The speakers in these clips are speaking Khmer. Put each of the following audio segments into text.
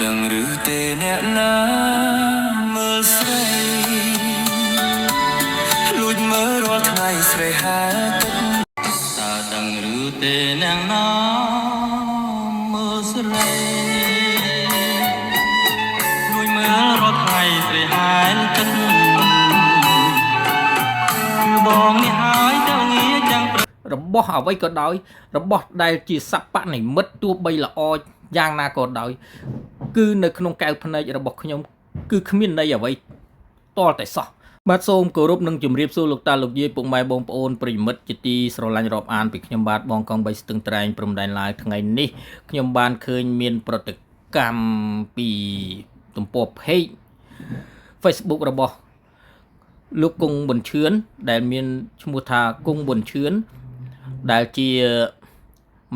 ដឹងឬទេអ្នកណាមើលស្រីលួចមើលរាល់ថ្ងៃស្រីហែទឹកតើដឹងឬទេអ្នកណាមើលស្រីលួចមើលរាល់ថ្ងៃស្រីហែទឹកគឺបងនេះហើយតើងារចាំរបស់អ្វីក៏ដោយរបស់ដែលជាសព្វនិមិត្តទោះបីល្អយ៉ាងណាក៏ដោយគឺនៅក្នុងកែវភ្នែករបស់ខ្ញុំគឺគ្មានន័យអ្វីតលតែសោះបាទសូមគោរពនិងជម្រាបសួរលោកតាលោកយាយពុកម៉ែបងប្អូនប្រិមិត្តជាទីស្រឡាញ់រាប់អានពីខ្ញុំបាទបងកង3ស្ទឹងត្រែងព្រំដែនឡាវថ្ងៃនេះខ្ញុំបានឃើញមានប្រតិកម្មពីទំព័រ page Facebook របស់លោកគង់ប៊ុនឈឿនដែលមានឈ្មោះថាគង់ប៊ុនឈឿនដែលជា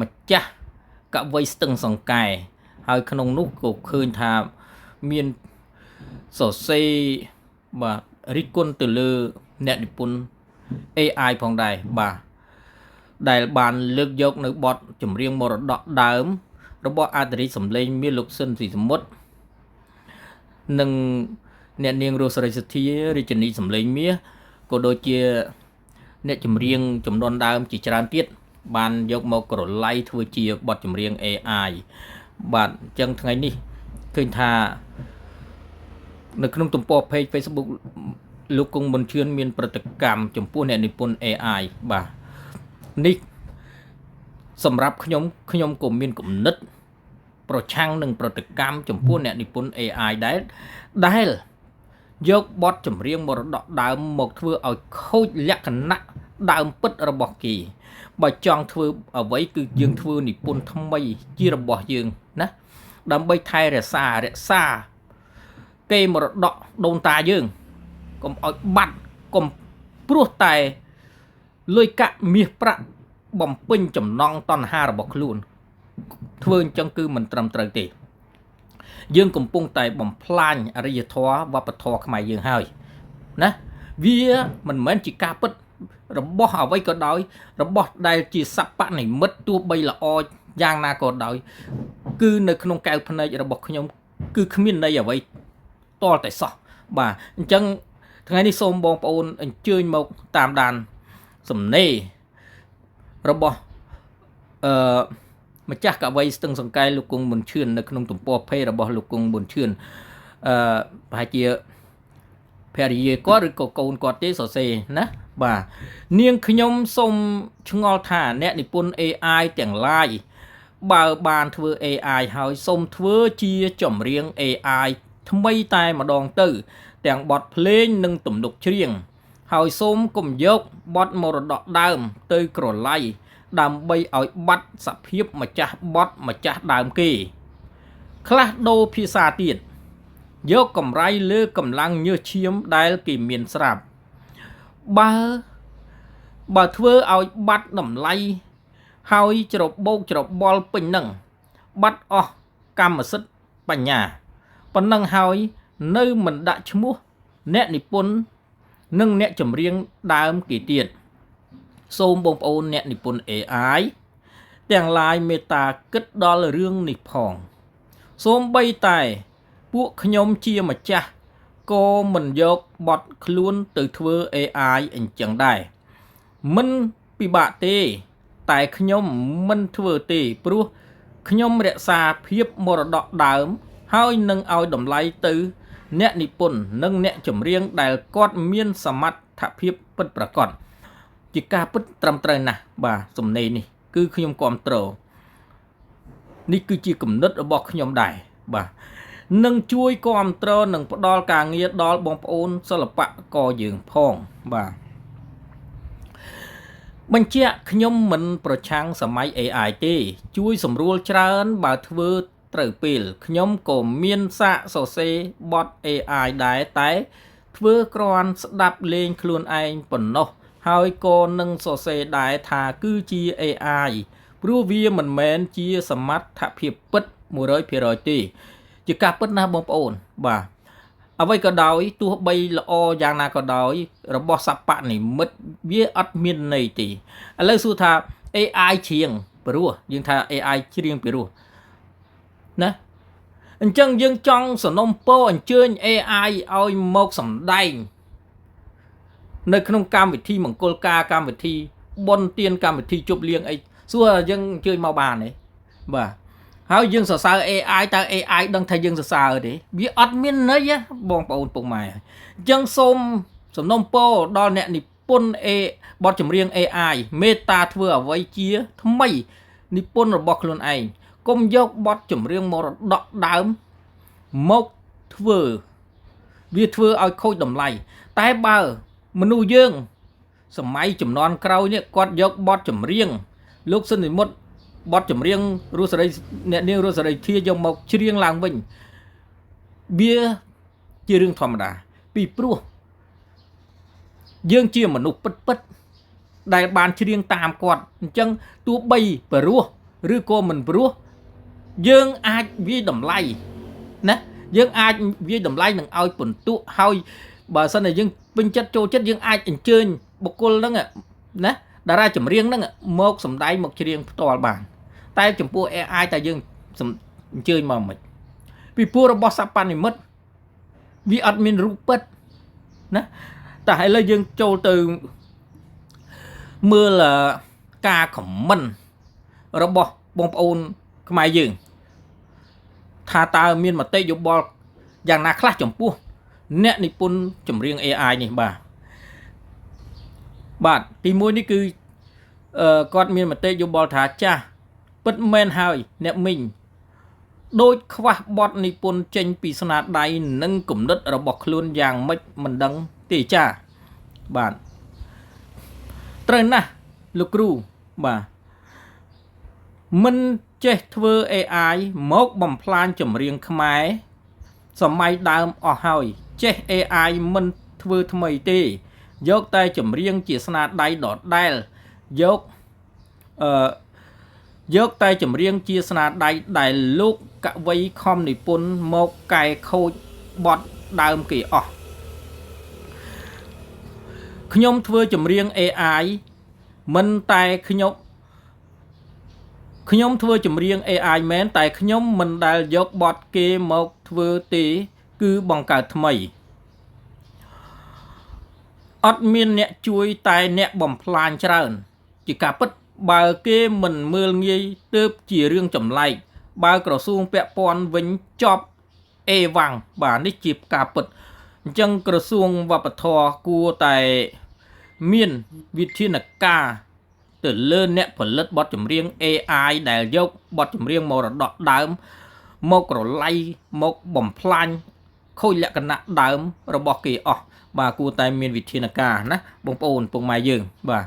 ម្ចាស់កវីស្ទឹងសង្កែហើយក្នុងនោះក៏ឃើញថាមានសរសេរបាទរិះគន់ទៅលើអ្នកនិពន្ធ AI ផងដែរបាទដែលបានលើកយកនៅបទចម្រៀងមរតកដើមរបស់អធិរាជសម្លេងមាសលោកស៊ិនស៊ីសមុទ្រនិងអ្នកនាងរស់សេរីសុទ្ធារាជិនីសម្លេងមាសក៏ដូចជាអ្នកចម្រៀងចំនួនដើមជាច្រើនទៀតបានយកមកក្រឡៃធ្វើជាបទចម្រៀង AI បាទអញ្ចឹងថ្ងៃនេះឃើញថានៅក្នុងទំព័រ page Facebook លោកគង់ប៊ុនឈឿនមានប្រតិកម្មចំពោះអ្នកនិពន្ធ AI បាទនេះសម្រាប់ខ្ញុំក៏មានគំនិតប្រឆាំងនឹងប្រតិកម្មចំពោះអ្នកនិពន្ធ AI ដែលយកបទចម្រៀងមរតកដើមមកធ្វើឲ្យខូចលក្ខណៈដើមពិតរបស់គេបើចង់ធ្វើអ្វីគឺយើងធ្វើនិពន្ធថ្មីជារបស់យើងណាដើម្បីថែរក្សាគេមរតកដូនតាយើងកុំឲ្យបាត់កុំព្រោះតែលុយកាក់មាសប្រាក់បំពេញចំណង់តណ្ហារបស់ខ្លួនធ្វើអញ្ចឹងគឺមិនត្រឹមត្រូវទេយើងកំពុងតែបំផ្លាញអរិយធម៌វប្បធម៌ខ្មែរយើងហើយណាវាមិនមែនជាការពិតរបស់អ្វីក៏ដោយរបស់ដែលជាសព្វនិមិត្តទោះបីល្អយ៉ាងណាក៏ដោយគឺនៅក្នុងកែវភ្នែករបស់ខ្ញុំគឺគ្មានន័យអ្វីតលតែសោះបាទអញ្ចឹងថ្ងៃនេះសូមបងប្អូនអញ្ជើញមកតាមដានសំណេររបស់ម្ចាស់កវីស្ទឹងសង្កែលោកគង់ប៊ុនឈឿននៅក្នុងទំព័រ page របស់លោកគង់ប៊ុនឈឿនប្រហែលជាភរិយាគាត់ឬក៏កូនគាត់ទេសរសេរណាបាទនាងខ្ញុំសូមឆ្ងល់ថាអ្នកនិពន្ធ AI ទាំងឡាយបើបានធ្វើ AI ហើយសូមធ្វើជាចម្រៀង AI ថ្មីតែម្ដងទៅទាំងបទភ្លេងនិងទំនុកច្រៀងហើយសូមកុំយកបទមរតកដើមទៅក្រឡៃដើម្បីឲ្យបាត់សភាពម្ចាស់បទម្ចាស់ដើមគេខ្លះដូរភាសាទៀតយកកម្រៃលើកម្លាំងញើសឈាមដែលគេមានស្រាប់បើធ្វើឲ្យបាត់តម្លៃហើយច្របូកច្របល់ពេញនឹងបាត់អស់កម្មសិទ្ធិបញ្ញាប៉ុណ្ណឹងហើយនៅមិនដាក់ឈ្មោះអ្នកនិពន្ធនិងអ្នកចម្រៀងដើមគេទៀតសូមបងប្អូនអ្នកនិពន្ធ AI ទាំងឡាយមេត្តាគិតដល់រឿងនេះផងសូមបីតែពួកខ្ញុំជាម្ចាស់ក៏មិនយកបទខ្លួនទៅធ្វើ AI អញ្ចឹងដែរមិនពិបាកទេតែខ្ញុំមិនធ្វើទេព្រោះខ្ញុំរក្សាភាពមរតកដើមហើយនឹងឲ្យតម្លៃទៅអ្នកនិពន្ធនិងអ្នកចម្រៀងដែលគាត់មានសមត្ថភាពពិតប្រាកដជាការពិតត្រឹមត្រូវណាស់បាទសំណេរនេះគឺខ្ញុំគាំទ្រនេះគឺជាគំនិតរបស់ខ្ញុំដែរបាទនឹងជួយគាំទ្រនិងផ្ដល់ការងារដល់បងប្អូនសិល្បករយើងផងបាទបញ្ជាក់ខ្ញុំមិនប្រឆាំងសម័យ AI ទេជួយសម្រួលច្រើនបើធ្វើត្រូវពេលខ្ញុំក៏មានសាកសរសេរបទ AI ដែរតែធ្វើគ្រាន់ស្ដាប់លេងខ្លួនឯងប៉ុណ្ណោះហើយក៏នឹងសរសេរដែរថាគឺជា AI ព្រោះវាមិនមែនជាសមត្ថភាពពិត 100% ទេជាការពិតណាស់បងប្អូនបាទអ្វីក៏ដោយទោះបីល្អយ៉ាងណាក៏ដោយរបស់សព្វនិមិត្តវាអត់មានន័យទេឥឡូវសួរថា AI ច្រៀងព្រោះយើងថា AI ច្រៀងព្រោះណា អញ្ចឹងយើងចង់សំណុំពរអញ្ជើញ AI ឲ្យមកសម្ដែងនៅក្នុងកម្មវិធីមង្គលការកម្មវិធីបុណ្យទានកម្មវិធីជប់លៀងអីសួរយើងអញ្ជើញមកបានទេបាទហើយយើងសរសើរ AI តើ AI ដឹងថាយើងសរសើរទេវាអត់មានន័យបងប្អូនពុកម៉ែអញ្ចឹងសូមសំណុំពរដល់អ្នកនិពន្ធបទចម្រៀង AI មេត្តាធ្វើអ្វីជាថ្មីនិពន្ធរបស់ខ្លួនឯងកុំយកបទចម្រៀងមរតកដើមមកធ្វើវាធ្វើឲ្យខូចតម្លៃតែបើមនុស្សយើងសម័យជំនាន់ក្រោយនេះគាត់យកបទចម្រៀងលោកស៊ិននិមិត្តបទចម្រៀងរស់សេរីអ្នកនាងរស់សេរីធាយកមកច្រៀងឡើងវិញវាជារឿងធម្មតាពីព្រោះយើងជាមនុស្សពិតដែលបានច្រៀងតាមគាត់អញ្ចឹងទោះបីព្រោះឬក៏មិនព្រោះយើងអាចវាយតម្លៃណាយើងអាចវាយតម្លៃនឹងឲ្យពិន្ទុហើយបើសិនតែយើងពេញចិត្តចូលចិត្តយើងអាចអញ្ជើញបុគ្គលហ្នឹងណាតារាចម្រៀងហ្នឹងមកសម្ដែងមកច្រៀងផ្ទាល់បានតែចំពោះ AI តែយើងអញ្ជើញមកមិនពីព្រោះរបស់សព្វនិមិត្តវាអត់មានរូបពិតណាតែឥឡូវយើងចូលទៅមើលការខមមិនរបស់បងប្អូនខ្មែរយើងថាតើមានមតិយោបល់យ៉ាងណាខ្លះចំពោះអ្នកនិពន្ធចម្រៀង AI នេះបាទទី1នេះគឺគាត់មានមតិយោបល់ថាចាស់ពិតមែនហើយអ្នកមីងដូចខ្វះបទនិពន្ធចេញពីស្នាដៃនិងគំនិតរបស់ខ្លួនយ៉ាងម៉េចមិនដឹងទេចាបាទត្រូវណាស់លោកគ្រូបាទមិនចេះធ្វើ AI មកបំផ្លាញចម្រៀងខ្មែរសម័យដើមអស់ហើយចេះ AI មិនធ្វើថ្មីទេយកតែចម្រៀងជាស្នាដៃដដែលយកតែចម្រៀងជាស្នាដៃដែលលោកកវីខំនិពន្ធមកកែខូចបទដើមគេអស់ខ្ញុំធ្វើចម្រៀង AI មិនតែខ្ញុំធ្វើចម្រៀង AI មែនតែខ្ញុំមិនដែលយកបទគេមកធ្វើទេគឺបង្កើតថ្មីអត់មានអ្នកជួយតែអ្នកបំផ្លាញច្រើនជាការពិតបើគេមិនមើលងាយទើបជារឿងចម្លែកបើក្រសួងពាក់ព័ន្ធវិញចប់អេវ៉ាំងបាទនេះជាការពិតអញ្ចឹងក្រសួងវប្បធម៌គួរតែមានវិធានការទៅលើអ្នកផលិតបទចម្រៀង AI ដែលយកបទចម្រៀងមរតកដើមមករលៃមកបំផ្លាញខូចលក្ខណៈដើមរបស់គេអស់បាទគួរតែមានវិធានការណាបងប្អូនពុកម៉ែយើងបាទ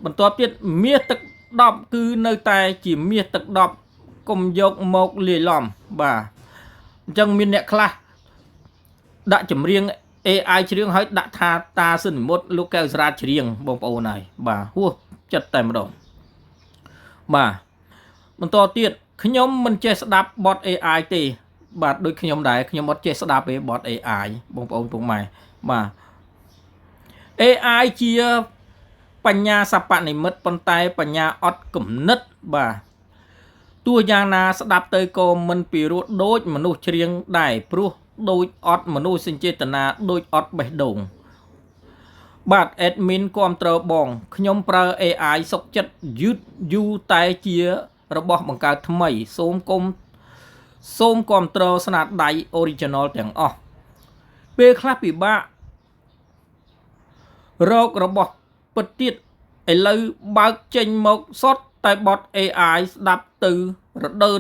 បន្ទាប់ទៀតមាសទឹក10គឺនៅតែជាមាសទឹក10កុំយកមកលាយឡំបាទអញ្ចឹងមានអ្នកខ្លះដាក់ចម្រៀង AI ច្រៀងហើយដាក់ថាតាស៊ិននិមិត្តលោកកែវសរាជច្រៀងបងប្អូនហើយបាទហួសចិត្តតែម្ដងបាទបន្តទៀតខ្ញុំមិនចេះស្ដាប់បទ AI ទេបាទដូចខ្ញុំដែរខ្ញុំអត់ចេះស្ដាប់ទេបទ AI បងប្អូនពុកម៉ែបាទ AI ជាបញ្ញាសព្វនិមិត្តប៉ុន្តែបញ្ញាអត់គំនិតបាទទោះយ៉ាងណាស្ដាប់ទៅក៏មិនពីរោះដូចមនុស្សច្រៀងដែរព្រោះដូចអត់មនុស្សសេចក្ដីដូចអត់បេះដូងបាទ admin គាំទ្របងខ្ញុំប្រើ AI សុកចិត្តយូរតែជារបស់បង្កើតថ្មីសូមគាំទ្រស្នាដៃ original ទាំងអស់ពេលខ្លះពិបាករករបស់ពិតទៀតឥឡូវបើកចេញមកសុទ្ធតែបទ AI ស្ដាប់ទៅរដើន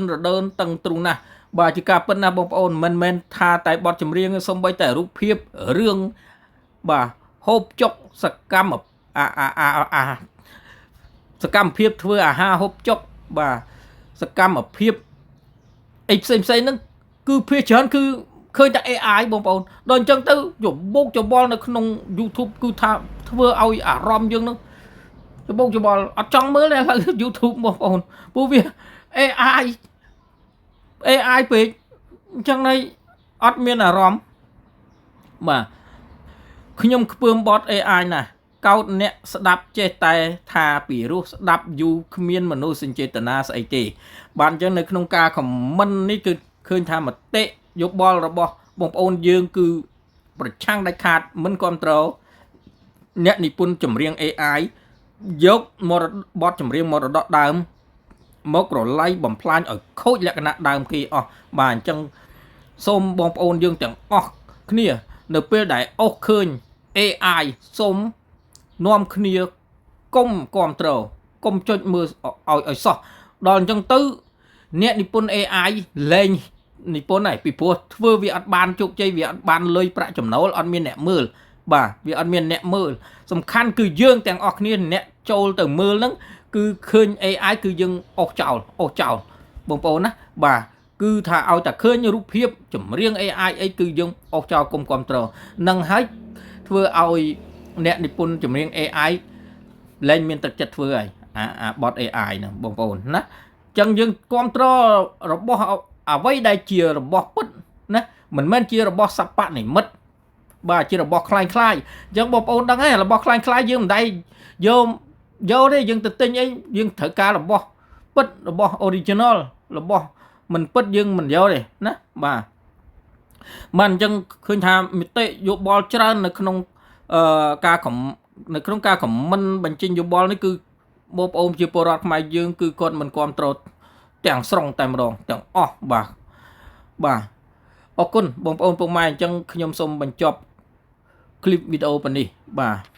តឹងទ្រូងណាស់បាទជាការពិតណាបងប្អូនមិនមែនថាតែបទចម្រៀងសូម្បីតែរូបភាពរឿងបាទហូបចុកសកម្មភាពធ្វើអាហារហូបចុកបាទសកម្មភាពអីផ្សេងហ្នឹងគឺភាគច្រើនគឺឃើញតែ AI បងប្អូនដល់អញ្ចឹងទៅយោបោកច្បល់នៅក្នុង YouTube គឺថាធ្វើឲ្យអារម្មណ៍យើងនឹងយោបោកច្បល់អត់ចង់មើលទេ YouTube បងប្អូនព្រោះវា AI ពេកអញ្ចឹងន័យអត់មានអារម្មណ៍បាទខ្ញុំខ្ពើមបត់ AI ណាស់ កោតអ្នកស្ដាប់ចេះតែថាពីរោះស្ដាប់យូរគ្មានមនោសញ្ចេតនាស្អីទេបាទអញ្ចឹងនៅក្នុងការខមមិននេះគឺឃើញថាមតិយោបល់របស់បងប្អូនយើងគឺប្រឆាំងដាច់ខាតមិនគ្រប់គ្រងអ្នកនិពន្ធចម្រៀង AI យកបទចម្រៀងមរតកដើមមករលៃបំផ្លាញឲ្យខូចលក្ខណៈដើមគេអស់បាទអញ្ចឹងសូមបងប្អូនយើងទាំងអស់គ្នានៅពេលដែលអស់ឃើញ AI សូមនាំគ្នាកុំគ្រប់គ្រងកុំចុចមើលឲ្យសោះដល់អញ្ចឹងទៅអ្នកនិពន្ធ AI លែងនិពន្ធហើយពីព្រោះធ្វើវាអត់បានជោគជ័យវាអត់បានលុយប្រាក់ចំណូលអត់មានអ្នកមើលបាទវាអត់មានអ្នកមើលសំខាន់គឺយើងទាំងអស់គ្នាអ្នកចូលទៅមើលហ្នឹងគឺឃើញ AI គឺយើងអស់ចោលបងប្អូនណាបាទគឺថាឲ្យតែឃើញរូបភាពចម្រៀង AI អីគឺយើងអស់ចោលកុំគ្រប់គ្រងនឹងហើយធ្វើឲ្យអ្នកនិពន្ធចម្រៀង AI លែងមានទឹកចិត្តធ្វើហើយអាបត AI ហ្នឹងបងប្អូនណាអញ្ចឹងយើងគ្រប់គ្រងរបស់អ្វីដែលជារបស់ពិតណាមិនមែនជារបស់សពនិមិត្តបាទជារបស់คล้ายៗអញ្ចឹងបងប្អូនដឹងហើយរបស់คล้ายៗយើងមិនដៃយកទេយើងទៅទិញអីយើងត្រូវការរបស់ពិតរបស់ original របស់មិនពិតយើងមិនយកទេណាបាទមិនអញ្ចឹងឃើញថាមតិយោបល់ច្រើននៅក្នុងការនៅក្នុងការខមមិនបញ្ចេញយោបល់នេះគឺបងប្អូនជាពលរដ្ឋខ្មែរយើងគឺគាត់មិនគ្រប់គ្រងទាំងស្រុងតែម្ដងទាំងអស់បាទអរគុណបងប្អូនពុកម៉ែអញ្ចឹងខ្ញុំសូមបញ្ចប់คลิปវីដេអូប៉ុណ្នេះបាទ